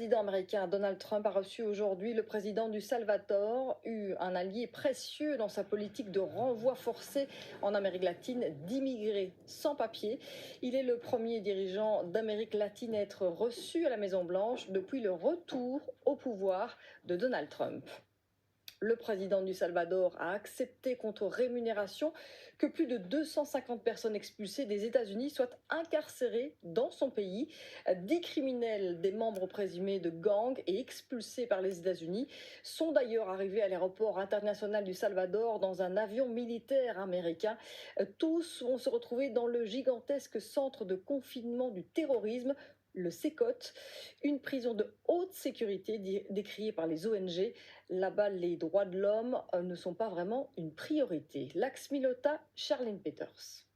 président américain Donald Trump a reçu aujourd'hui le président du Salvador, un allié précieux dans sa politique de renvoi forcé en Amérique latine d'immigrés sans papier. Il est le premier dirigeant d'Amérique latine à être reçu à la Maison-Blanche depuis le retour au pouvoir de Donald Trump. Le président du Salvador a accepté contre rémunération que plus de 250 personnes expulsées des États-Unis soient incarcérées dans son pays. 10 criminels, des membres présumés de gangs et expulsés par les États-Unis, sont d'ailleurs arrivés à l'aéroport international du Salvador dans un avion militaire américain. Tous vont se retrouver dans le gigantesque centre de confinement du terrorisme, le CECOT, une prison de haute sécurité décriée par les ONG. Là-bas, les droits de l'homme ne sont pas vraiment une priorité. Lax Milota, Charlene Peters.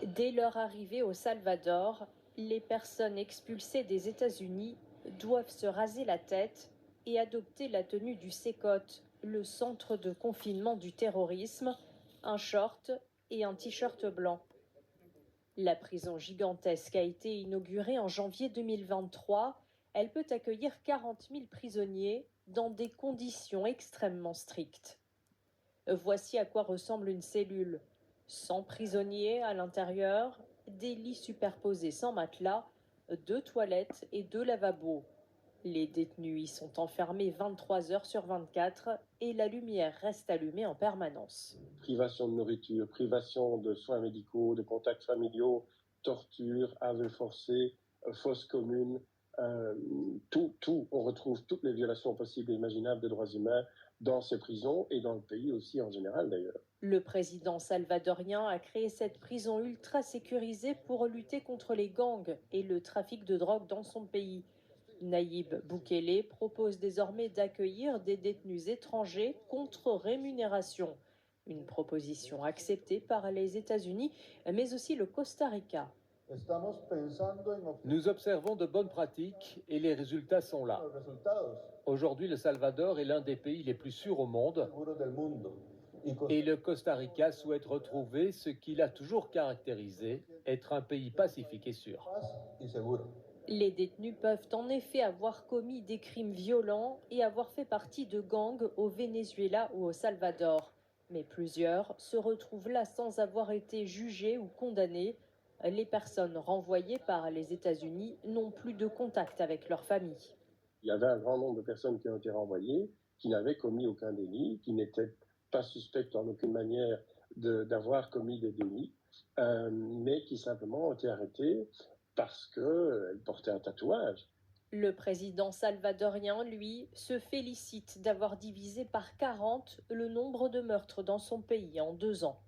Dès leur arrivée au Salvador, les personnes expulsées des États-Unis doivent se raser la tête et adopter la tenue du CECOT, le centre de confinement du terrorisme, un short et un t-shirt blanc. La prison gigantesque a été inaugurée en janvier 2023. Elle peut accueillir 40 000 prisonniers dans des conditions extrêmement strictes. Voici à quoi ressemble une cellule. 100 prisonniers à l'intérieur, des lits superposés sans matelas, 2 toilettes et 2 lavabos. Les détenus y sont enfermés 23 heures sur 24 et la lumière reste allumée en permanence. Privation de nourriture, privation de soins médicaux, de contacts familiaux, torture, aveux forcés, fosses communes, on retrouve toutes les violations possibles et imaginables des droits humains dans ces prisons et dans le pays aussi en général d'ailleurs. Le président salvadorien a créé cette prison ultra sécurisée pour lutter contre les gangs et le trafic de drogue dans son pays. Nayib Bukele propose désormais d'accueillir des détenus étrangers contre rémunération. Une proposition acceptée par les États-Unis, mais aussi le Costa Rica. Nous observons de bonnes pratiques et les résultats sont là. Aujourd'hui, le Salvador est l'un des pays les plus sûrs au monde et le Costa Rica souhaite retrouver ce qu'il a toujours caractérisé, être un pays pacifique et sûr. Les détenus peuvent en effet avoir commis des crimes violents et avoir fait partie de gangs au Venezuela ou au Salvador. Mais plusieurs se retrouvent là sans avoir été jugés ou condamnés. Les personnes renvoyées par les États-Unis n'ont plus de contact avec leur famille. Il y avait un grand nombre de personnes qui ont été renvoyées, qui n'avaient commis aucun délit, qui n'étaient pas suspectes en aucune manière d'avoir commis des délits, mais qui simplement ont été arrêtées parce qu'elles portaient un tatouage. Le président salvadorien, lui, se félicite d'avoir divisé par 40 le nombre de meurtres dans son pays en 2 ans.